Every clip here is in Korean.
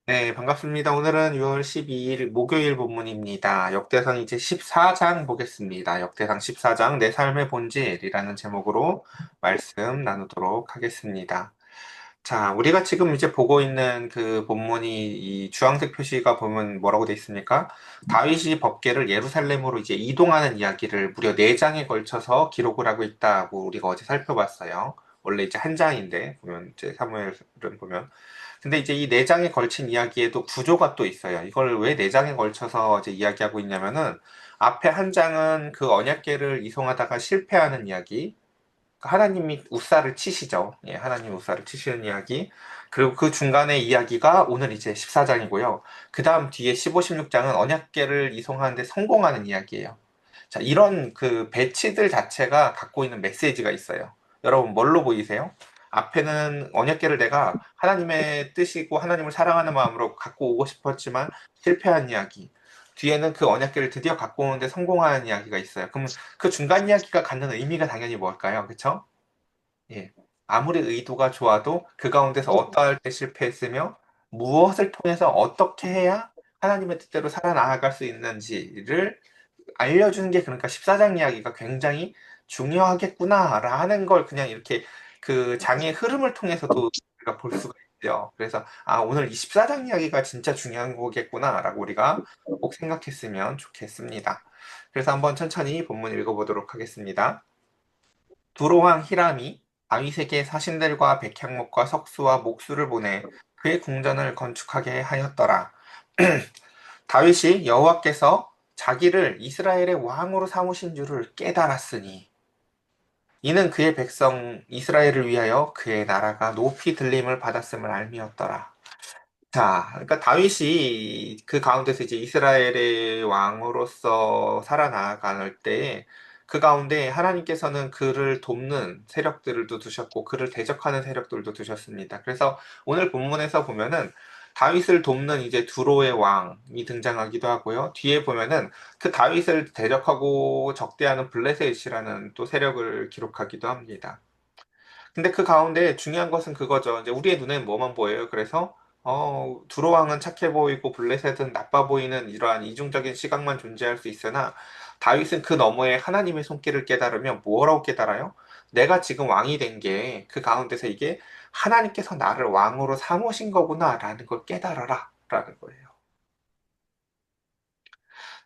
네, 반갑습니다. 오늘은 6월 12일 목요일 본문입니다. 역대상 이제 14장 보겠습니다. 역대상 14장 내 삶의 본질이라는 제목으로 말씀 나누도록 하겠습니다. 자, 우리가 지금 이제 보고 있는 그 본문이 이 주황색 표시가 보면 뭐라고 돼 있습니까? 다윗이 법궤를 예루살렘으로 이제 이동하는 이야기를 무려 4장에 걸쳐서 기록을 하고 있다고 우리가 어제 살펴봤어요. 원래 이제 한 장인데 보면 이제 사무엘은 보면 근데 이제 이 4장에 걸친 이야기에도 구조가 또 있어요. 이걸 왜 4장에 걸쳐서 이제 이야기하고 있냐면은 앞에 한 장은 그 언약궤를 이송하다가 실패하는 이야기, 하나님이 우사를 치시죠. 예, 하나님 우사를 치시는 이야기. 그리고 그 중간의 이야기가 오늘 이제 14장이고요. 그 다음 뒤에 15, 16장은 언약궤를 이송하는데 성공하는 이야기예요. 자, 이런 그 배치들 자체가 갖고 있는 메시지가 있어요. 여러분, 뭘로 보이세요? 앞에는 언약궤를 내가 하나님의 뜻이고 하나님을 사랑하는 마음으로 갖고 오고 싶었지만 실패한 이야기. 뒤에는 그 언약궤를 드디어 갖고 오는데 성공하는 이야기가 있어요. 그럼 그 중간 이야기가 갖는 의미가 당연히 뭘까요? 그쵸? 예. 아무리 의도가 좋아도 그 가운데서 어떠할 때 실패했으며 무엇을 통해서 어떻게 해야 하나님의 뜻대로 살아나갈 수 있는지를 알려주는 게 그러니까 14장 이야기가 굉장히 중요하겠구나라는 걸 그냥 이렇게 그 장의 흐름을 통해서도 우리가 볼 수가 있죠. 그래서 아, 오늘 이 14장 이야기가 진짜 중요한 거겠구나라고 우리가 꼭 생각했으면 좋겠습니다. 그래서 한번 천천히 본문 읽어보도록 하겠습니다. 두로왕 히람이 다윗에게 사신들과 백향목과 석수와 목수를 보내 그의 궁전을 건축하게 하였더라. 다윗이 여호와께서 자기를 이스라엘의 왕으로 삼으신 줄을 깨달았으니 이는 그의 백성 이스라엘을 위하여 그의 나라가 높이 들림을 받았음을 알미었더라. 자, 그러니까 다윗이 그 가운데서 이제 이스라엘의 왕으로서 살아나갈 때 그 가운데 하나님께서는 그를 돕는 세력들도 두셨고 그를 대적하는 세력들도 두셨습니다. 그래서 오늘 본문에서 보면은 다윗을 돕는 이제 두로의 왕이 등장하기도 하고요. 뒤에 보면은 그 다윗을 대적하고 적대하는 블레셋이라는 또 세력을 기록하기도 합니다. 근데 그 가운데 중요한 것은 그거죠. 이제 우리의 눈에는 뭐만 보여요. 그래서 두로왕은 착해 보이고 블레셋은 나빠 보이는 이러한 이중적인 시각만 존재할 수 있으나 다윗은 그 너머에 하나님의 손길을 깨달으면 뭐라고 깨달아요? 내가 지금 왕이 된 게 그 가운데서 이게 하나님께서 나를 왕으로 삼으신 거구나라는 걸 깨달아라 라는 거예요.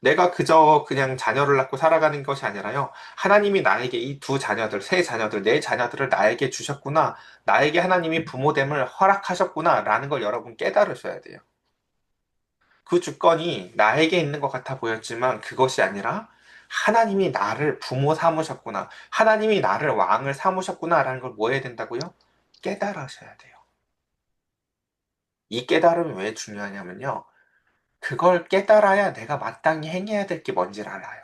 내가 그저 그냥 자녀를 낳고 살아가는 것이 아니라요. 하나님이 나에게 이 두 자녀들, 세 자녀들, 네 자녀들을 나에게 주셨구나. 나에게 하나님이 부모됨을 허락하셨구나. 라는 걸 여러분 깨달으셔야 돼요. 그 주권이 나에게 있는 것 같아 보였지만 그것이 아니라 하나님이 나를 부모 삼으셨구나. 하나님이 나를 왕을 삼으셨구나. 라는 걸 뭐 해야 된다고요? 깨달으셔야 돼요. 이 깨달음이 왜 중요하냐면요. 그걸 깨달아야 내가 마땅히 행해야 될 게 뭔지를 알아요.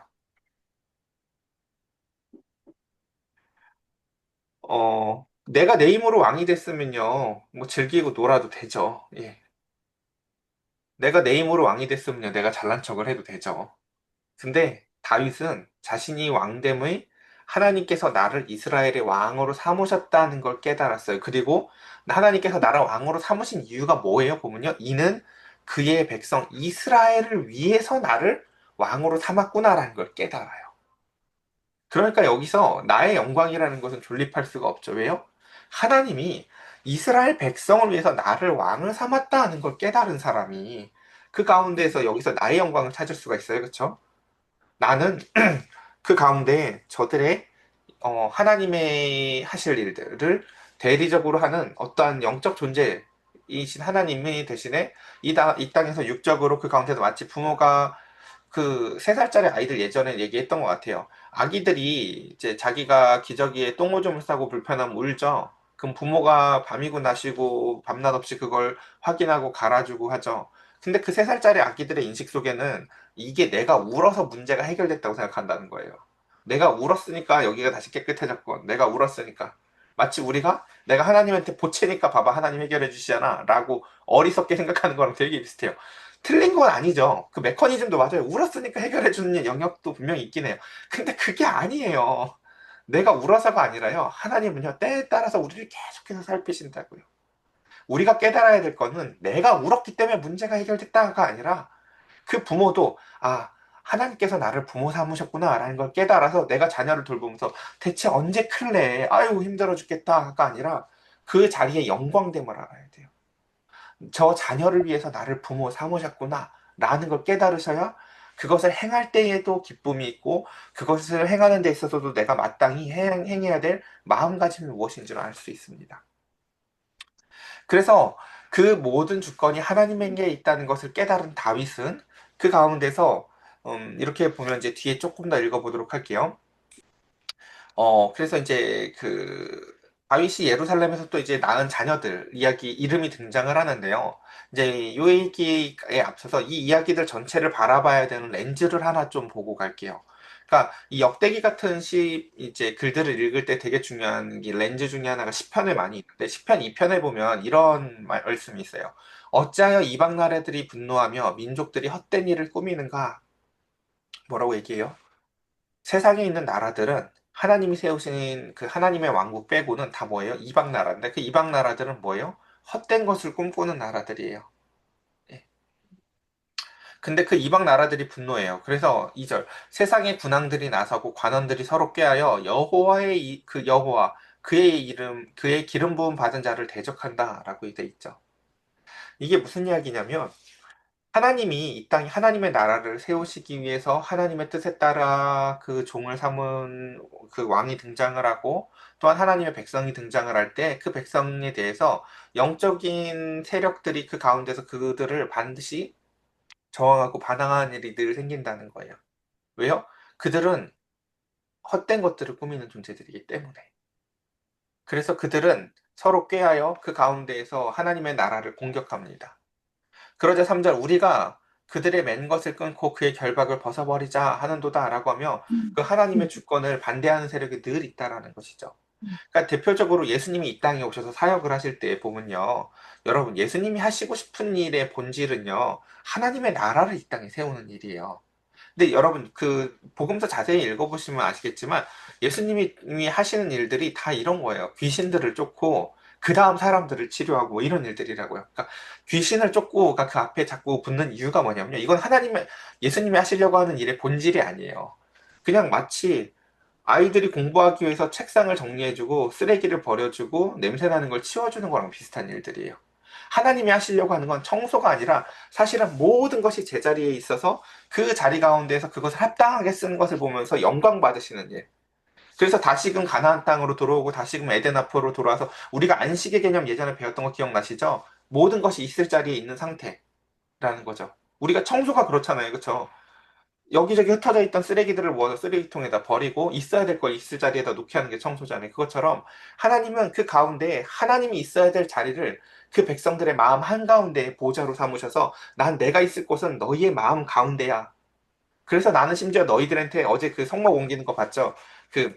내가 내 힘으로 왕이 됐으면요, 뭐 즐기고 놀아도 되죠. 예. 내가 내 힘으로 왕이 됐으면요, 내가 잘난 척을 해도 되죠. 근데 다윗은 자신이 왕됨의 하나님께서 나를 이스라엘의 왕으로 삼으셨다는 걸 깨달았어요. 그리고 하나님께서 나를 왕으로 삼으신 이유가 뭐예요? 보면요. 이는 그의 백성 이스라엘을 위해서 나를 왕으로 삼았구나라는 걸 깨달아요. 그러니까 여기서 나의 영광이라는 것은 존립할 수가 없죠. 왜요? 하나님이 이스라엘 백성을 위해서 나를 왕을 삼았다 하는 걸 깨달은 사람이 그 가운데에서 여기서 나의 영광을 찾을 수가 있어요. 그렇죠? 나는 그 가운데 저들의 하나님의 하실 일들을 대리적으로 하는 어떠한 영적 존재이신 하나님이 대신에 이 땅에서 육적으로 그 가운데서 마치 부모가 그 3살짜리 아이들 예전에 얘기했던 것 같아요. 아기들이 이제 자기가 기저귀에 똥오줌을 싸고 불편하면 울죠. 그럼 부모가 밤이고 낮이고 밤낮 없이 그걸 확인하고 갈아주고 하죠. 근데 그 3살짜리 아기들의 인식 속에는 이게 내가 울어서 문제가 해결됐다고 생각한다는 거예요. 내가 울었으니까 여기가 다시 깨끗해졌고, 내가 울었으니까. 마치 우리가 내가 하나님한테 보채니까 봐봐 하나님 해결해 주시잖아 라고 어리석게 생각하는 거랑 되게 비슷해요. 틀린 건 아니죠. 그 메커니즘도 맞아요. 울었으니까 해결해 주는 영역도 분명히 있긴 해요. 근데 그게 아니에요. 내가 울어서가 아니라요. 하나님은요, 때에 따라서 우리를 계속해서 살피신다고요. 우리가 깨달아야 될 거는 내가 울었기 때문에 문제가 해결됐다가 아니라 그 부모도 하나님께서 나를 부모 삼으셨구나라는 걸 깨달아서 내가 자녀를 돌보면서 대체 언제 클래? 아유 힘들어 죽겠다가 아니라 그 자리에 영광됨을 알아야 돼요. 저 자녀를 위해서 나를 부모 삼으셨구나 라는 걸 깨달으셔야 그것을 행할 때에도 기쁨이 있고 그것을 행하는 데 있어서도 내가 마땅히 행해야 될 마음가짐이 무엇인지를 알 수 있습니다. 그래서 그 모든 주권이 하나님에게 있다는 것을 깨달은 다윗은 그 가운데서 이렇게 보면 이제 뒤에 조금 더 읽어보도록 할게요. 그래서 이제 다윗이 예루살렘에서 또 이제 낳은 자녀들 이야기 이름이 등장을 하는데요. 이제 요 얘기에 앞서서 이 이야기들 전체를 바라봐야 되는 렌즈를 하나 좀 보고 갈게요. 그러니까 이 역대기 같은 이제 글들을 읽을 때 되게 중요한 게 렌즈 중에 하나가 시편에 많이 있는데 시편 2편에 보면 이런 말씀이 있어요. 어찌하여 이방 나라들이 분노하며 민족들이 헛된 일을 꾸미는가? 뭐라고 얘기해요? 세상에 있는 나라들은 하나님이 세우신 그 하나님의 왕국 빼고는 다 뭐예요? 이방 나라인데 그 이방 나라들은 뭐예요? 헛된 것을 꿈꾸는 나라들이에요. 예. 근데 그 이방 나라들이 분노해요. 그래서 2절 세상의 군왕들이 나서고 관원들이 서로 꾀하여 여호와의 그 여호와 그의 이름 그의 기름 부음 받은 자를 대적한다라고 돼 있죠. 이게 무슨 이야기냐면 하나님이 이 땅에 하나님의 나라를 세우시기 위해서 하나님의 뜻에 따라 그 종을 삼은 그 왕이 등장을 하고 또한 하나님의 백성이 등장을 할 때 그 백성에 대해서 영적인 세력들이 그 가운데서 그들을 반드시 저항하고 반항하는 일이 늘 생긴다는 거예요. 왜요? 그들은 헛된 것들을 꾸미는 존재들이기 때문에. 그래서 그들은 서로 꾀하여 그 가운데에서 하나님의 나라를 공격합니다. 그러자 3절 우리가 그들의 맨 것을 끊고 그의 결박을 벗어버리자 하는도다라고 하며 그 하나님의 주권을 반대하는 세력이 늘 있다라는 것이죠. 그러니까 대표적으로 예수님이 이 땅에 오셔서 사역을 하실 때 보면요. 여러분 예수님이 하시고 싶은 일의 본질은요. 하나님의 나라를 이 땅에 세우는 일이에요. 근데 여러분 그 복음서 자세히 읽어보시면 아시겠지만 예수님이 하시는 일들이 다 이런 거예요. 귀신들을 쫓고 그 다음 사람들을 치료하고 뭐 이런 일들이라고요. 그러니까 귀신을 쫓고 그 앞에 자꾸 붙는 이유가 뭐냐면요. 이건 예수님이 하시려고 하는 일의 본질이 아니에요. 그냥 마치 아이들이 공부하기 위해서 책상을 정리해주고 쓰레기를 버려주고 냄새나는 걸 치워주는 거랑 비슷한 일들이에요. 하나님이 하시려고 하는 건 청소가 아니라 사실은 모든 것이 제자리에 있어서 그 자리 가운데에서 그것을 합당하게 쓰는 것을 보면서 영광 받으시는 일. 그래서 다시금 가나안 땅으로 돌아오고 다시금 에덴 앞으로 돌아와서 우리가 안식의 개념 예전에 배웠던 거 기억나시죠? 모든 것이 있을 자리에 있는 상태라는 거죠. 우리가 청소가 그렇잖아요. 그렇죠? 여기저기 흩어져 있던 쓰레기들을 모아서 쓰레기통에다 버리고 있어야 될 걸 있을 자리에다 놓게 하는 게 청소잖아요. 그것처럼 하나님은 그 가운데 하나님이 있어야 될 자리를 그 백성들의 마음 한가운데 보좌로 삼으셔서 난 내가 있을 곳은 너희의 마음 가운데야. 그래서 나는 심지어 너희들한테 어제 그 성막 옮기는 거 봤죠? 그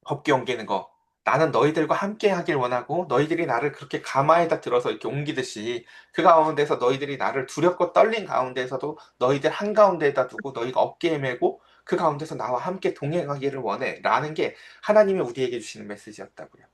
법궤 옮기는 거. 나는 너희들과 함께 하길 원하고 너희들이 나를 그렇게 가마에다 들어서 이렇게 옮기듯이 그 가운데서 너희들이 나를 두렵고 떨린 가운데서도 너희들 한가운데에다 두고 너희가 어깨에 메고 그 가운데서 나와 함께 동행하기를 원해. 라는 게 하나님이 우리에게 주시는 메시지였다고요.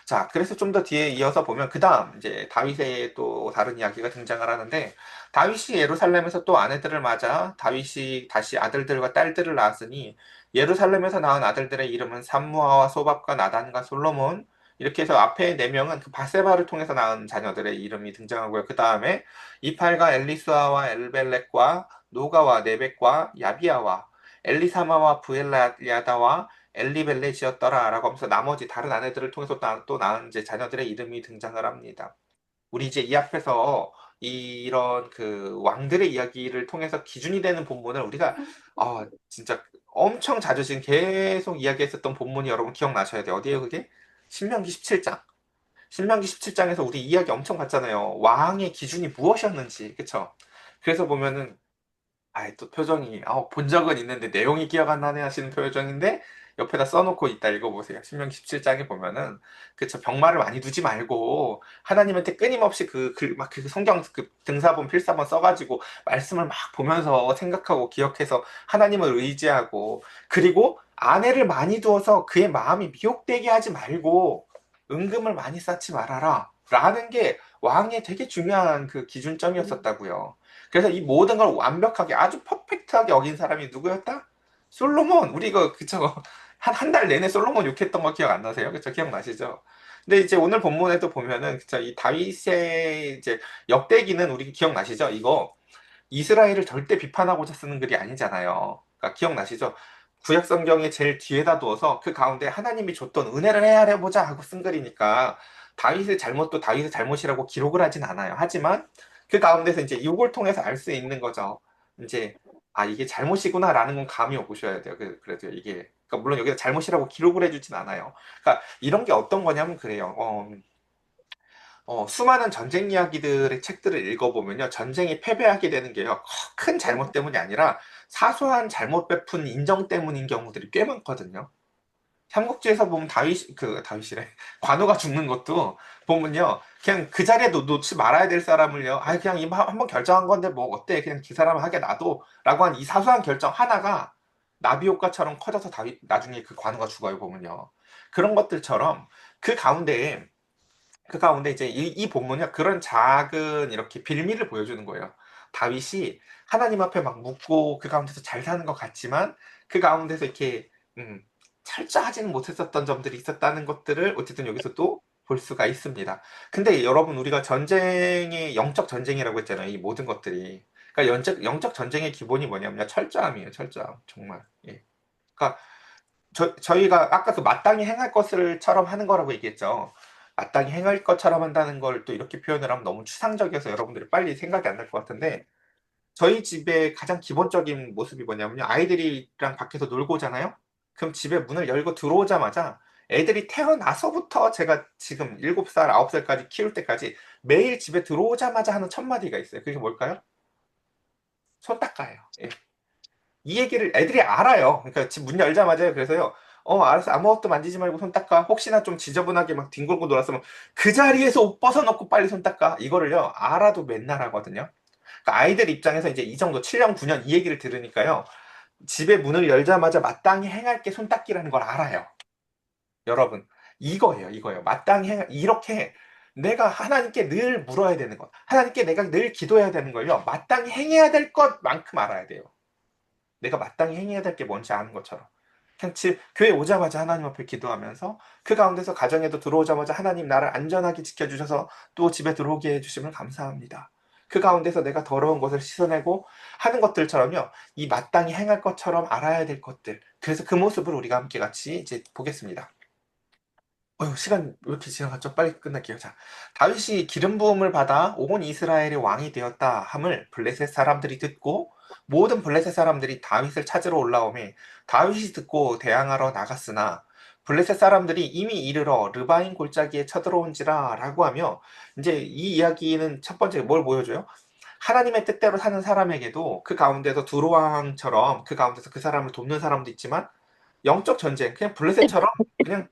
자, 그래서 좀 더 뒤에 이어서 보면 그 다음 이제 다윗의 또 다른 이야기가 등장을 하는데 다윗이 예루살렘에서 또 아내들을 맞아 다윗이 다시 아들들과 딸들을 낳았으니 예루살렘에서 낳은 아들들의 이름은 삼무아와 소밥과 나단과 솔로몬 이렇게 해서 앞에 네 명은 그 바세바를 통해서 낳은 자녀들의 이름이 등장하고요. 그 다음에 이팔과 엘리수아와 엘벨렉과 노가와 네벡과 야비아와 엘리사마와 부엘야다와 엘리벨렛이었더라라고 하면서 나머지 다른 아내들을 통해서 또 낳은 이제 자녀들의 이름이 등장을 합니다. 우리 이제 이 앞에서 이런 그 왕들의 이야기를 통해서 기준이 되는 본문을 우리가 진짜 엄청 자주 지금 계속 이야기했었던 본문이 여러분 기억나셔야 돼요. 어디에요 그게? 신명기 17장. 신명기 17장에서 우리 이야기 엄청 봤잖아요. 왕의 기준이 무엇이었는지. 그쵸? 그래서 보면은 또 표정이, 본 적은 있는데 내용이 기억 안 나네 하시는 표정인데, 옆에다 써놓고 이따 읽어보세요. 신명기 17장에 보면은, 그쵸, 병마를 많이 두지 말고, 하나님한테 끊임없이 그 성경 그 등사본, 필사본 써가지고, 말씀을 막 보면서 생각하고 기억해서 하나님을 의지하고, 그리고 아내를 많이 두어서 그의 마음이 미혹되게 하지 말고, 은금을 많이 쌓지 말아라. 라는 게 왕의 되게 중요한 그 기준점이었었다고요. 그래서 이 모든 걸 완벽하게 아주 퍼펙트하게 어긴 사람이 누구였다? 솔로몬. 우리 이거 그쵸? 한 달 내내 솔로몬 욕했던 거 기억 안 나세요? 그쵸? 기억나시죠? 근데 이제 오늘 본문에도 보면은 그쵸? 이 다윗의 이제 역대기는 우리 기억나시죠? 이거 이스라엘을 절대 비판하고자 쓰는 글이 아니잖아요. 그러니까 기억나시죠? 구약 성경의 제일 뒤에다 두어서 그 가운데 하나님이 줬던 은혜를 헤아려 보자 하고 쓴 글이니까 다윗의 잘못도 다윗의 잘못이라고 기록을 하진 않아요. 하지만 그 가운데서 이제 이걸 통해서 알 수 있는 거죠. 이제 아 이게 잘못이구나라는 건 감이 오셔야 돼요. 그래도 이게 그러니까 물론 여기서 잘못이라고 기록을 해주진 않아요. 그러니까 이런 게 어떤 거냐면 그래요. 수많은 전쟁 이야기들의 책들을 읽어보면요. 전쟁이 패배하게 되는 게요. 큰 잘못 때문이 아니라 사소한 잘못 베푼 인정 때문인 경우들이 꽤 많거든요. 삼국지에서 보면 다윗이래. 관우가 죽는 것도 보면요. 그냥 그 자리에 놓지 말아야 될 사람을요. 아, 그냥 이거 한번 결정한 건데 뭐 어때? 그냥 그 사람을 하게 놔둬. 라고 한 이 사소한 결정 하나가 나비 효과처럼 커져서 나중에 그 관우가 죽어요, 보면요. 그런 것들처럼 그 가운데에 그 가운데 이제 이 본문이 그런 작은 이렇게 빌미를 보여주는 거예요. 다윗이 하나님 앞에 막 묻고 그 가운데서 잘 사는 것 같지만 그 가운데서 이렇게 철저하지는 못했었던 점들이 있었다는 것들을 어쨌든 여기서 또 볼 수가 있습니다. 근데 여러분 우리가 전쟁의 영적 전쟁이라고 했잖아요. 이 모든 것들이. 그러니까 영적 전쟁의 기본이 뭐냐면 철저함이에요. 철저함. 정말. 예. 그러니까 저희가 아까 그 마땅히 행할 것을처럼 하는 거라고 얘기했죠. 마땅히 행할 것처럼 한다는 걸 또 이렇게 표현을 하면 너무 추상적이어서 여러분들이 빨리 생각이 안 날 것 같은데 저희 집의 가장 기본적인 모습이 뭐냐면요. 아이들이랑 밖에서 놀고 오잖아요. 그럼 집에 문을 열고 들어오자마자 애들이 태어나서부터 제가 지금 7살, 9살까지 키울 때까지 매일 집에 들어오자마자 하는 첫 마디가 있어요. 그게 뭘까요? 손 닦아요. 예. 이 얘기를 애들이 알아요. 그러니까 집 문 열자마자 그래서요. 알았어. 아무것도 만지지 말고 손 닦아. 혹시나 좀 지저분하게 막 뒹굴고 놀았으면 그 자리에서 옷 벗어놓고 빨리 손 닦아. 이거를요. 알아도 맨날 하거든요. 그러니까 아이들 입장에서 이제 이 정도 7년, 9년 이 얘기를 들으니까요. 집에 문을 열자마자 마땅히 행할 게 손 닦기라는 걸 알아요. 여러분. 이거예요. 마땅히 이렇게 내가 하나님께 늘 물어야 되는 것. 하나님께 내가 늘 기도해야 되는 걸요. 마땅히 행해야 될 것만큼 알아야 돼요. 내가 마땅히 행해야 될 게 뭔지 아는 것처럼. 그냥 교회 오자마자 하나님 앞에 기도하면서 그 가운데서 가정에도 들어오자마자 하나님 나를 안전하게 지켜주셔서 또 집에 들어오게 해주시면 감사합니다. 그 가운데서 내가 더러운 것을 씻어내고 하는 것들처럼요. 이 마땅히 행할 것처럼 알아야 될 것들. 그래서 그 모습을 우리가 함께 같이 이제 보겠습니다. 시간 왜 이렇게 지나갔죠? 빨리 끝날게요. 자, 다윗이 기름 부음을 받아 온 이스라엘의 왕이 되었다 함을 블레셋 사람들이 듣고 모든 블레셋 사람들이 다윗을 찾으러 올라오매 다윗이 듣고 대항하러 나갔으나 블레셋 사람들이 이미 이르러 르바인 골짜기에 쳐들어온지라라고 하며 이제 이 이야기는 첫 번째 뭘 보여줘요? 하나님의 뜻대로 사는 사람에게도 그 가운데서 두루왕처럼 그 가운데서 그 사람을 돕는 사람도 있지만 영적 전쟁, 그냥 블레셋처럼 그냥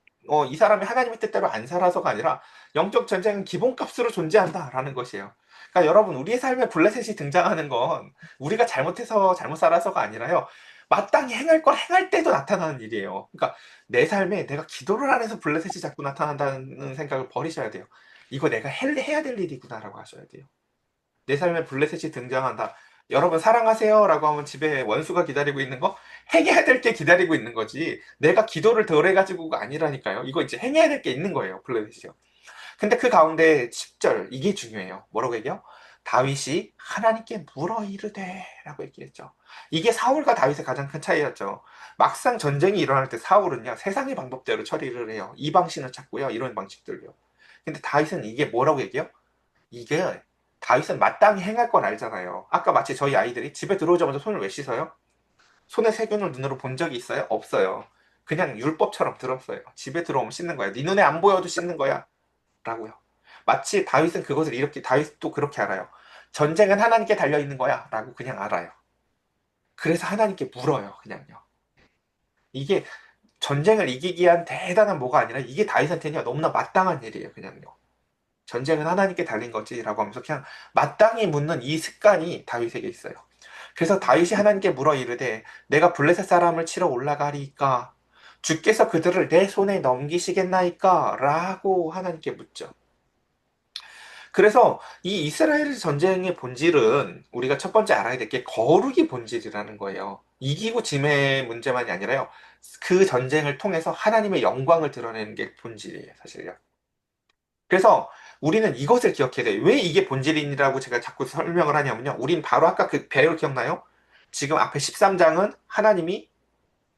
이 사람이 하나님의 뜻대로 안 살아서가 아니라 영적 전쟁은 기본값으로 존재한다라는 것이에요. 그러니까 여러분 우리의 삶에 블레셋이 등장하는 건 우리가 잘못해서 잘못 살아서가 아니라요. 마땅히 행할 걸 행할 때도 나타나는 일이에요. 그러니까 내 삶에 내가 기도를 안 해서 블레셋이 자꾸 나타난다는 생각을 버리셔야 돼요. 이거 내가 해야 될 일이구나라고 하셔야 돼요. 내 삶에 블레셋이 등장한다. 여러분 사랑하세요라고 하면 집에 원수가 기다리고 있는 거 행해야 될 게 기다리고 있는 거지. 내가 기도를 덜 해가지고가 아니라니까요. 이거 이제 행해야 될 게 있는 거예요. 블레셋이요. 근데 그 가운데 10절 이게 중요해요. 뭐라고 얘기해요? 다윗이 하나님께 물어 이르되 라고 얘기했죠. 이게 사울과 다윗의 가장 큰 차이였죠. 막상 전쟁이 일어날 때 사울은요 세상의 방법대로 처리를 해요. 이방신을 찾고요 이런 방식들요. 근데 다윗은 이게 뭐라고 얘기해요? 이게 다윗은 마땅히 행할 건 알잖아요. 아까 마치 저희 아이들이 집에 들어오자마자 손을 왜 씻어요? 손에 세균을 눈으로 본 적이 있어요? 없어요. 그냥 율법처럼 들었어요. 집에 들어오면 씻는 거야. 네 눈에 안 보여도 씻는 거야. 라고요. 마치 다윗은 그것을 이렇게 다윗도 그렇게 알아요. 전쟁은 하나님께 달려 있는 거야. 라고 그냥 알아요. 그래서 하나님께 물어요. 그냥요. 이게 전쟁을 이기기 위한 대단한 뭐가 아니라 이게 다윗한테는 너무나 마땅한 일이에요. 그냥요. 전쟁은 하나님께 달린 거지라고 하면서 그냥 마땅히 묻는 이 습관이 다윗에게 있어요. 그래서 다윗이 하나님께 물어 이르되 내가 블레셋 사람을 치러 올라가리까 주께서 그들을 내 손에 넘기시겠나이까 라고 하나님께 묻죠. 그래서 이 이스라엘 전쟁의 본질은 우리가 첫 번째 알아야 될 게 거룩이 본질이라는 거예요. 이기고 짐의 문제만이 아니라요. 그 전쟁을 통해서 하나님의 영광을 드러내는 게 본질이에요, 사실요. 그래서 우리는 이것을 기억해야 돼요. 왜 이게 본질이라고 제가 자꾸 설명을 하냐면요. 우린 바로 아까 그 배열 기억나요? 지금 앞에 13장은 하나님이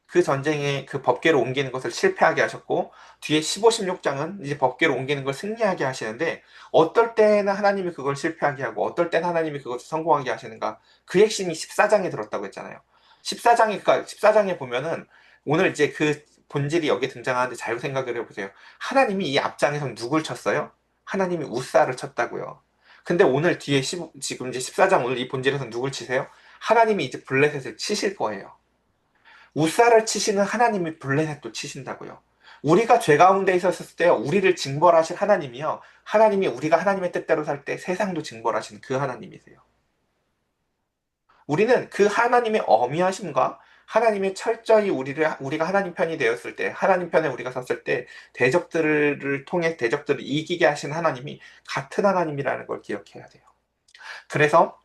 그 전쟁에 그 법궤로 옮기는 것을 실패하게 하셨고, 뒤에 15, 16장은 이제 법궤로 옮기는 걸 승리하게 하시는데, 어떨 때는 하나님이 그걸 실패하게 하고, 어떨 때는 하나님이 그것을 성공하게 하시는가? 그 핵심이 14장에 들었다고 했잖아요. 14장에 보면은, 오늘 이제 그 본질이 여기에 등장하는데 잘 생각을 해보세요. 하나님이 이 앞장에서 누굴 쳤어요? 하나님이 우사를 쳤다고요. 근데 오늘 뒤에 지금 이제 14장 오늘 이 본질에서 누굴 치세요? 하나님이 이제 블레셋을 치실 거예요. 우사를 치시는 하나님이 블레셋도 치신다고요. 우리가 죄 가운데 있었을 때 우리를 징벌하실 하나님이요. 하나님이 우리가 하나님의 뜻대로 살 때 세상도 징벌하시는 그 하나님이세요. 우리는 그 하나님의 어미하심과 하나님의 철저히 우리가 하나님 편이 되었을 때, 하나님 편에 우리가 섰을 때, 대적들을 통해 대적들을 이기게 하신 하나님이 같은 하나님이라는 걸 기억해야 돼요. 그래서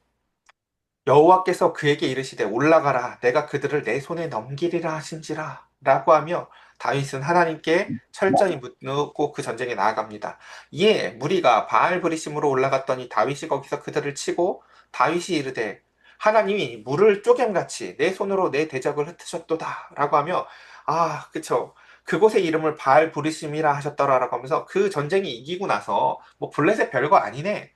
여호와께서 그에게 이르시되 올라가라 내가 그들을 내 손에 넘기리라 하신지라 라고 하며 다윗은 하나님께 철저히 묻고 그 전쟁에 나아갑니다. 이에 무리가 바알 브리심으로 올라갔더니 다윗이 거기서 그들을 치고 다윗이 이르되 하나님이 물을 쪼개같이 내 손으로 내 대적을 흩으셨도다 라고 하며 아 그쵸 그곳의 이름을 바알 브리심이라 하셨더라라고 하면서 그 전쟁이 이기고 나서 뭐 블레셋 별거 아니네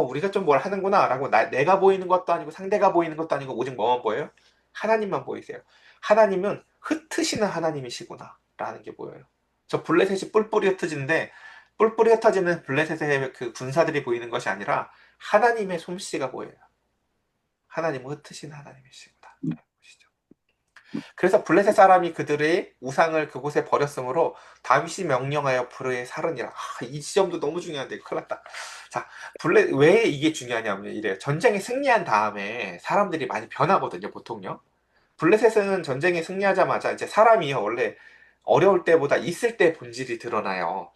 우리가 좀 뭘 하는구나, 라고, 내가 보이는 것도 아니고, 상대가 보이는 것도 아니고, 오직 뭐만 보여요? 하나님만 보이세요. 하나님은 흩으시는 하나님이시구나, 라는 게 보여요. 저 블레셋이 뿔뿔이 흩어지는데, 뿔뿔이 흩어지는 블레셋의 그 군사들이 보이는 것이 아니라, 하나님의 솜씨가 보여요. 하나님은 ht으시는 하나님이시구나. 보시죠. 그래서 블레셋 사람이 그들의 우상을 그곳에 버렸으므로 다윗이 명령하여 불에 살으니라. 이 지점도 너무 중요한데 큰일 났다. 자, 왜 이게 중요하냐면 이래요. 전쟁에 승리한 다음에 사람들이 많이 변하거든요, 보통요. 블레셋은 전쟁에 승리하자마자 이제 사람이요, 원래 어려울 때보다 있을 때 본질이 드러나요.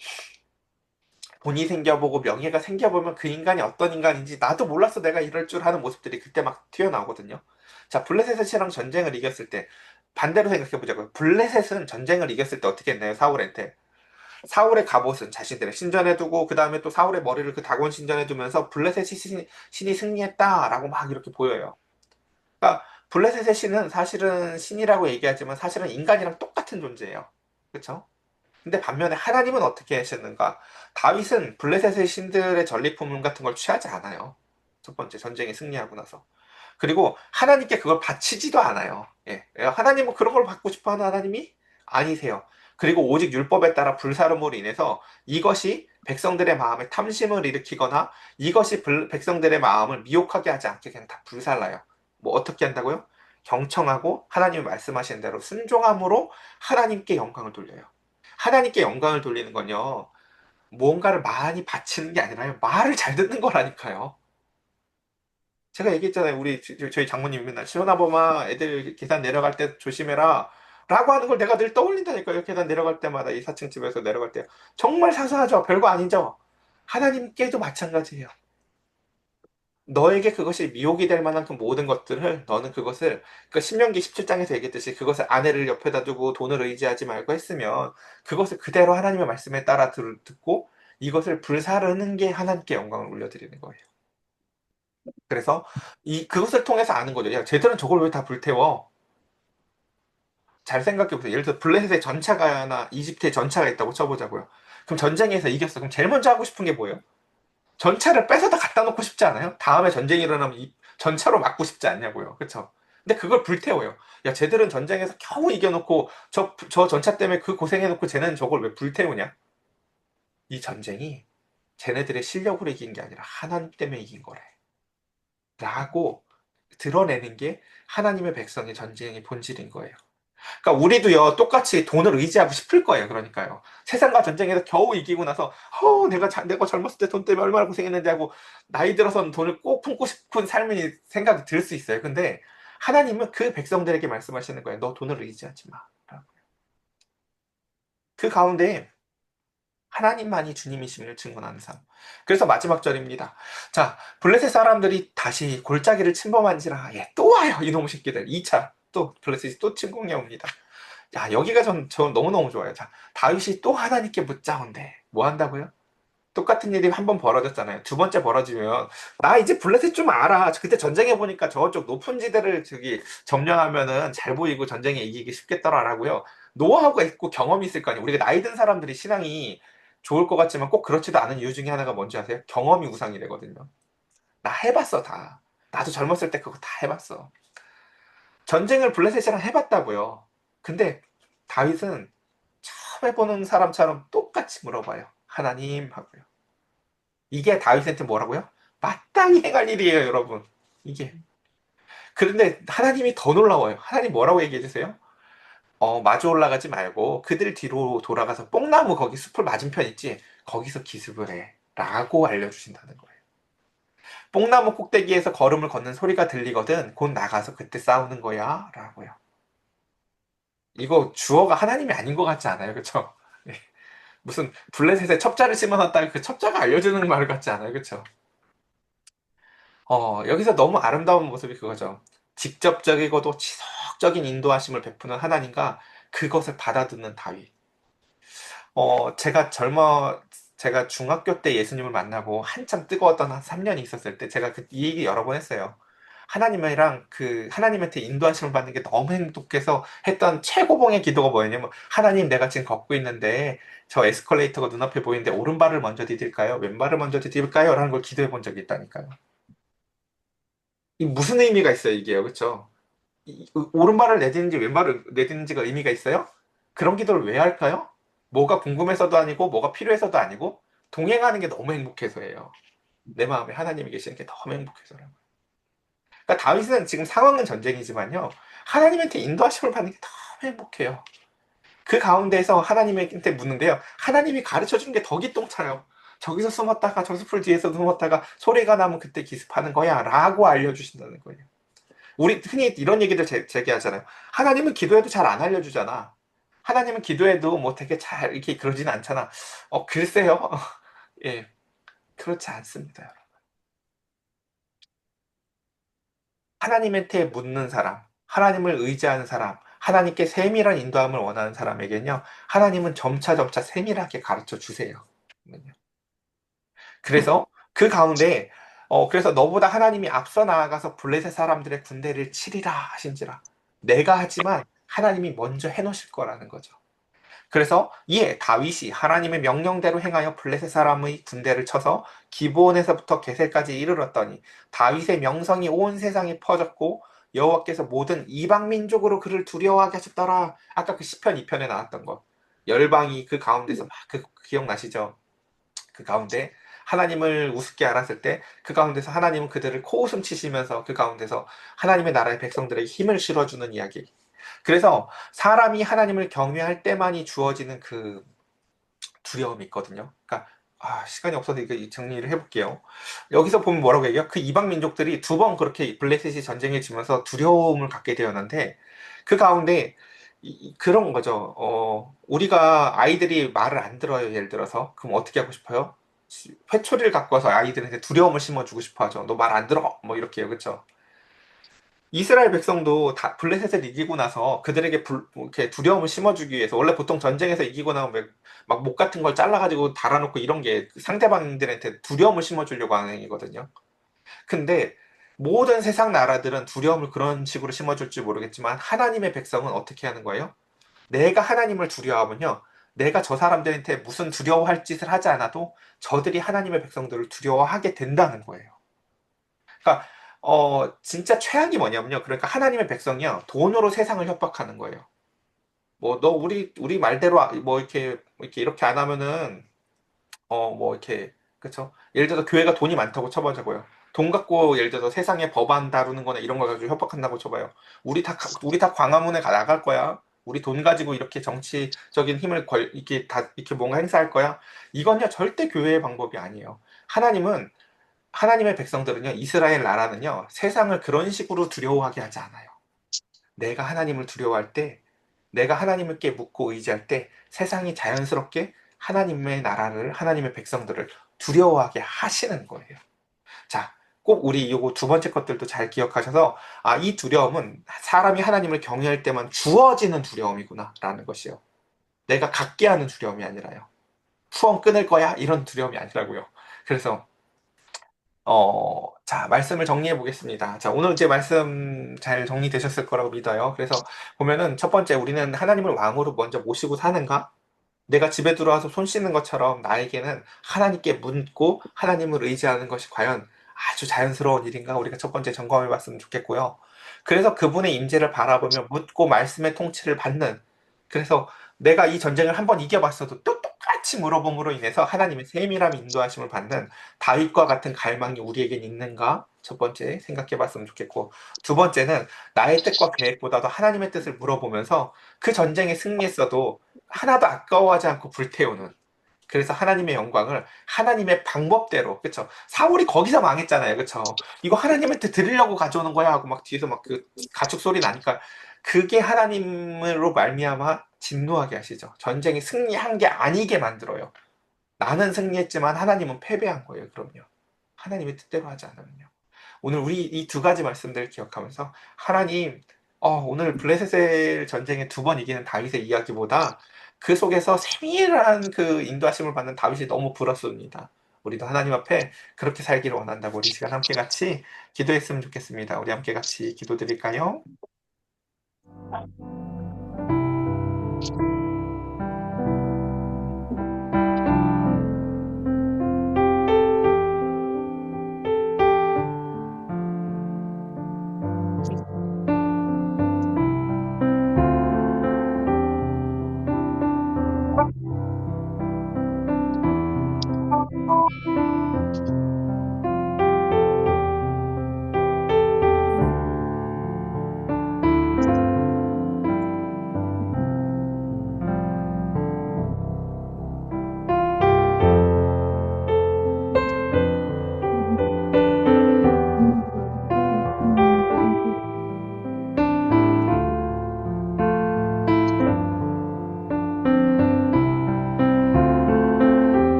돈이 생겨보고 명예가 생겨보면 그 인간이 어떤 인간인지 나도 몰랐어 내가 이럴 줄 하는 모습들이 그때 막 튀어나오거든요. 자, 블레셋이랑 전쟁을 이겼을 때 반대로 생각해보자고요. 블레셋은 전쟁을 이겼을 때 어떻게 했나요? 사울한테. 사울의 갑옷은 자신들의 신전에 두고 그 다음에 또 사울의 머리를 그 다곤 신전에 두면서 블레셋이 신이 승리했다라고 막 이렇게 보여요. 그러니까 블레셋의 신은 사실은 신이라고 얘기하지만 사실은 인간이랑 똑같은 존재예요. 그렇죠? 근데 반면에 하나님은 어떻게 하셨는가? 다윗은 블레셋의 신들의 전리품 같은 걸 취하지 않아요. 첫 번째 전쟁에 승리하고 나서. 그리고 하나님께 그걸 바치지도 않아요. 예. 하나님은 그런 걸 받고 싶어 하는 하나님이 아니세요. 그리고 오직 율법에 따라 불사름으로 인해서 이것이 백성들의 마음에 탐심을 일으키거나 이것이 백성들의 마음을 미혹하게 하지 않게 그냥 다 불살라요. 뭐 어떻게 한다고요? 경청하고 하나님이 말씀하신 대로 순종함으로 하나님께 영광을 돌려요. 하나님께 영광을 돌리는 건요, 무언가를 많이 바치는 게 아니라요, 말을 잘 듣는 거라니까요. 제가 얘기했잖아요. 저희 장모님이 맨날, 시원아범아, 애들 계단 내려갈 때 조심해라. 라고 하는 걸 내가 늘 떠올린다니까요. 계단 내려갈 때마다 이 4층 집에서 내려갈 때. 정말 사소하죠. 별거 아니죠. 하나님께도 마찬가지예요. 너에게 그것이 미혹이 될 만한 그 모든 것들을 너는 그것을 그 신명기 17장에서 얘기했듯이 그것을 아내를 옆에다 두고 돈을 의지하지 말고 했으면 그것을 그대로 하나님의 말씀에 따라 듣고 이것을 불사르는 게 하나님께 영광을 올려드리는 거예요. 그래서 그것을 통해서 아는 거죠. 야, 쟤들은 저걸 왜 다 불태워? 잘 생각해 보세요. 예를 들어 블레셋의 전차가나 이집트의 전차가 있다고 쳐보자고요. 그럼 전쟁에서 이겼어. 그럼 제일 먼저 하고 싶은 게 뭐예요? 전차를 뺏어다 갖다 놓고 싶지 않아요? 다음에 전쟁이 일어나면 이 전차로 맞고 싶지 않냐고요. 그쵸? 근데 그걸 불태워요. 야, 쟤들은 전쟁에서 겨우 이겨놓고 저 전차 때문에 그 고생해놓고 쟤네는 저걸 왜 불태우냐? 이 전쟁이 쟤네들의 실력으로 이긴 게 아니라 하나님 때문에 이긴 거래. 라고 드러내는 게 하나님의 백성의 전쟁의 본질인 거예요. 그러니까 우리도요 똑같이 돈을 의지하고 싶을 거예요. 그러니까요. 세상과 전쟁에서 겨우 이기고 나서 내가 젊었을 때 돈 때문에 얼마나 고생했는지 하고 나이 들어서는 돈을 꼭 품고 싶은 삶이 생각이 들 수 있어요. 근데 하나님은 그 백성들에게 말씀하시는 거예요. 너 돈을 의지하지 마. 그 가운데 하나님만이 주님이심을 증언하는 삶. 그래서 마지막 절입니다. 자, 블레셋 사람들이 다시 골짜기를 침범한지라, 예, 또 와요, 이놈의 새끼들. 2차, 또, 블레셋이 또 침공해 옵니다. 야, 여기가 저 너무너무 좋아요. 자, 다윗이 또 하나님께 묻자온대. 뭐 한다고요? 똑같은 일이 한 번 벌어졌잖아요. 두 번째 벌어지면, 나 이제 블레셋 좀 알아. 그때 전쟁해 보니까 저쪽 높은 지대를 점령하면은 잘 보이고 전쟁에 이기기 쉽겠더라라고요. 노하우가 있고 경험이 있을 거 아니에요. 우리가 나이 든 사람들이 신앙이 좋을 것 같지만 꼭 그렇지도 않은 이유 중에 하나가 뭔지 아세요? 경험이 우상이래거든요. 나 해봤어, 다. 나도 젊었을 때 그거 다 해봤어. 전쟁을 블레셋이랑 해봤다고요. 근데 다윗은 처음 해보는 사람처럼 똑같이 물어봐요. 하나님 하고요. 이게 다윗한테 뭐라고요? 마땅히 행할 일이에요, 여러분. 이게. 그런데 하나님이 더 놀라워요. 하나님 뭐라고 얘기해 주세요? 마주 올라가지 말고 그들 뒤로 돌아가서 뽕나무 거기 숲을 맞은편 있지? 거기서 기습을 해. 라고 알려주신다는 거예요. 뽕나무 꼭대기에서 걸음을 걷는 소리가 들리거든. 곧 나가서 그때 싸우는 거야. 라고요. 이거 주어가 하나님이 아닌 것 같지 않아요? 그쵸? 예. 무슨 블레셋에 첩자를 심어놨다가 그 첩자가 알려주는 말 같지 않아요? 그쵸? 여기서 너무 아름다운 모습이 그거죠. 직접적이고도 지속적인 인도하심을 베푸는 하나님과 그것을 받아듣는 다윗. 제가 중학교 때 예수님을 만나고 한참 뜨거웠던 한 3년이 있었을 때 제가 이 얘기 여러 번 했어요. 하나님이랑 하나님한테 인도하심을 받는 게 너무 행복해서 했던 최고봉의 기도가 뭐였냐면, 하나님 내가 지금 걷고 있는데 저 에스컬레이터가 눈앞에 보이는데 오른발을 먼저 디딜까요? 왼발을 먼저 디딜까요? 라는 걸 기도해 본 적이 있다니까요. 이 무슨 의미가 있어요, 이게요. 그쵸? 오른발을 내딛는지 왼발을 내딛는지가 의미가 있어요? 그런 기도를 왜 할까요? 뭐가 궁금해서도 아니고 뭐가 필요해서도 아니고 동행하는 게 너무 행복해서예요. 내 마음에 하나님이 계시는 게 너무 행복해서라고요. 그러니까 다윗은 지금 상황은 전쟁이지만요. 하나님한테 인도하심을 받는 게 너무 행복해요. 그 가운데서 하나님한테 묻는데요. 하나님이 가르쳐 주는 게 더 기똥차요. 저기서 숨었다가 저 숲을 뒤에서 숨었다가 소리가 나면 그때 기습하는 거야 라고 알려주신다는 거예요. 우리 흔히 이런 얘기들 제기하잖아요. 하나님은 기도해도 잘 안 알려주잖아. 하나님은 기도해도 뭐 되게 잘 이렇게 그러진 않잖아. 글쎄요. 예, 그렇지 않습니다. 하나님한테 묻는 사람, 하나님을 의지하는 사람, 하나님께 세밀한 인도함을 원하는 사람에게는요, 하나님은 점차 세밀하게 가르쳐 주세요. 그래서 그 가운데, 그래서 너보다 하나님이 앞서 나아가서 블레셋 사람들의 군대를 치리라 하신지라. 내가 하지만 하나님이 먼저 해놓으실 거라는 거죠. 그래서 이에 다윗이 하나님의 명령대로 행하여 블레셋 사람의 군대를 쳐서 기브온에서부터 게셀까지 이르렀더니 다윗의 명성이 온 세상에 퍼졌고 여호와께서 모든 이방 민족으로 그를 두려워하게 하셨더라. 아까 그 시편 2편에 나왔던 것. 열방이 그 가운데서 막 기억나시죠? 그 가운데 하나님을 우습게 알았을 때 그 가운데서 하나님은 그들을 코웃음 치시면서 그 가운데서 하나님의 나라의 백성들에게 힘을 실어주는 이야기. 그래서 사람이 하나님을 경외할 때만이 주어지는 그 두려움이 있거든요. 그러니까 시간이 없어서 이거 정리를 해볼게요. 여기서 보면 뭐라고 얘기해요? 그 이방 민족들이 두 번 그렇게 블레셋이 전쟁에 지면서 두려움을 갖게 되었는데 그 가운데 그런 거죠. 우리가 아이들이 말을 안 들어요. 예를 들어서 그럼 어떻게 하고 싶어요? 회초리를 갖고 와서 아이들한테 두려움을 심어주고 싶어 하죠. 너 말 안 들어? 뭐 이렇게요. 그렇죠? 이스라엘 백성도 다 블레셋을 이기고 나서 그들에게 이렇게 두려움을 심어주기 위해서 원래 보통 전쟁에서 이기고 나면 막 목 같은 걸 잘라가지고 달아놓고 이런 게 상대방들한테 두려움을 심어주려고 하는 행위거든요. 근데 모든 세상 나라들은 두려움을 그런 식으로 심어줄지 모르겠지만 하나님의 백성은 어떻게 하는 거예요? 내가 하나님을 두려워하면요. 내가 저 사람들한테 무슨 두려워할 짓을 하지 않아도 저들이 하나님의 백성들을 두려워하게 된다는 거예요. 그러니까 진짜 최악이 뭐냐면요. 그러니까 하나님의 백성이요. 돈으로 세상을 협박하는 거예요. 뭐 너 우리 말대로 뭐 이렇게 안 하면은 뭐 이렇게 그쵸? 예를 들어서 교회가 돈이 많다고 쳐보자고요. 돈 갖고 예를 들어서 세상에 법안 다루는 거나 이런 거 가지고 협박한다고 쳐봐요. 우리 다 광화문에 나갈 거야. 우리 돈 가지고 이렇게 정치적인 힘을 이렇게 다 이렇게 뭔가 행사할 거야. 이건요 절대 교회의 방법이 아니에요. 하나님은 하나님의 백성들은요, 이스라엘 나라는요, 세상을 그런 식으로 두려워하게 하지 않아요. 내가 하나님을 두려워할 때, 내가 하나님께 묻고 의지할 때, 세상이 자연스럽게 하나님의 나라를, 하나님의 백성들을 두려워하게 하시는 거예요. 자, 꼭 우리 요거 두 번째 것들도 잘 기억하셔서, 아, 이 두려움은 사람이 하나님을 경외할 때만 주어지는 두려움이구나, 라는 것이요. 내가 갖게 하는 두려움이 아니라요. 후원 끊을 거야? 이런 두려움이 아니라고요. 그래서, 자, 말씀을 정리해 보겠습니다. 자, 오늘 이제 말씀 잘 정리되셨을 거라고 믿어요. 그래서 보면은 첫 번째, 우리는 하나님을 왕으로 먼저 모시고 사는가? 내가 집에 들어와서 손 씻는 것처럼 나에게는 하나님께 묻고 하나님을 의지하는 것이 과연 아주 자연스러운 일인가? 우리가 첫 번째 점검해 봤으면 좋겠고요. 그래서 그분의 임재를 바라보며 묻고 말씀의 통치를 받는, 그래서 내가 이 전쟁을 한번 이겨봤어도 또 똑같이 물어봄으로 인해서 하나님의 세밀함 인도하심을 받는 다윗과 같은 갈망이 우리에겐 있는가? 첫 번째 생각해 봤으면 좋겠고, 두 번째는 나의 뜻과 계획보다도 하나님의 뜻을 물어보면서 그 전쟁에 승리했어도 하나도 아까워하지 않고 불태우는, 그래서 하나님의 영광을 하나님의 방법대로, 그쵸? 사울이 거기서 망했잖아요, 그쵸? 이거 하나님한테 드리려고 가져오는 거야 하고 막 뒤에서 막 그 가축 소리 나니까 그게 하나님으로 말미암아 진노하게 하시죠. 전쟁이 승리한 게 아니게 만들어요. 나는 승리했지만 하나님은 패배한 거예요, 그럼요. 하나님의 뜻대로 하지 않으면요. 오늘 우리 이 두 가지 말씀들을 기억하면서 하나님, 오늘 블레셋 전쟁에 두 번 이기는 다윗의 이야기보다 그 속에서 세밀한 그 인도하심을 받는 다윗이 너무 부럽습니다. 우리도 하나님 앞에 그렇게 살기를 원한다고 우리 시간 함께 같이 기도했으면 좋겠습니다. 우리 함께 같이 기도드릴까요?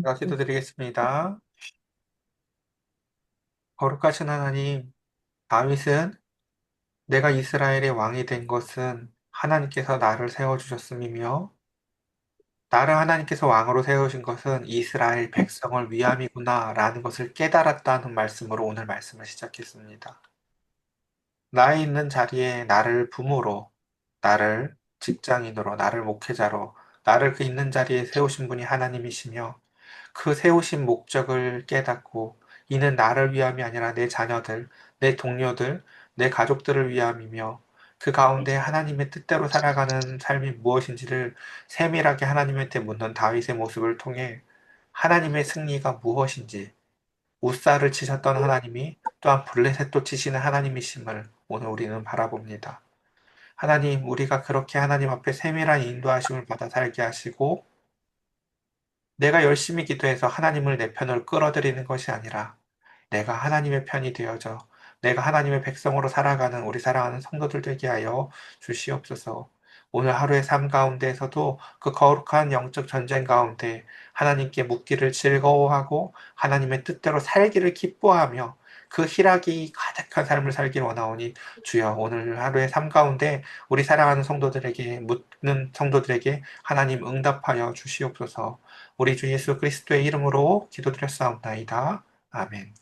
제가 기도드리겠습니다. 거룩하신 하나님, 다윗은 내가 이스라엘의 왕이 된 것은 하나님께서 나를 세워주셨음이며, 나를 하나님께서 왕으로 세우신 것은 이스라엘 백성을 위함이구나 라는 것을 깨달았다는 말씀으로 오늘 말씀을 시작했습니다. 나의 있는 자리에 나를 부모로, 나를 직장인으로, 나를 목회자로, 나를 그 있는 자리에 세우신 분이 하나님이시며 그 세우신 목적을 깨닫고 이는 나를 위함이 아니라 내 자녀들, 내 동료들, 내 가족들을 위함이며 그 가운데 하나님의 뜻대로 살아가는 삶이 무엇인지를 세밀하게 하나님한테 묻는 다윗의 모습을 통해 하나님의 승리가 무엇인지 우사를 치셨던 하나님이 또한 블레셋도 치시는 하나님이심을 오늘 우리는 바라봅니다. 하나님, 우리가 그렇게 하나님 앞에 세밀한 인도하심을 받아 살게 하시고 내가 열심히 기도해서 하나님을 내 편을 끌어들이는 것이 아니라 내가 하나님의 편이 되어져 내가 하나님의 백성으로 살아가는 우리 사랑하는 성도들 되게 하여 주시옵소서. 오늘 하루의 삶 가운데에서도 그 거룩한 영적 전쟁 가운데 하나님께 묻기를 즐거워하고 하나님의 뜻대로 살기를 기뻐하며 그 희락이 가득한 삶을 살길 원하오니 주여 오늘 하루의 삶 가운데 우리 사랑하는 성도들에게 묻는 성도들에게 하나님 응답하여 주시옵소서. 우리 주 예수 그리스도의 이름으로 기도드렸사옵나이다. 아멘.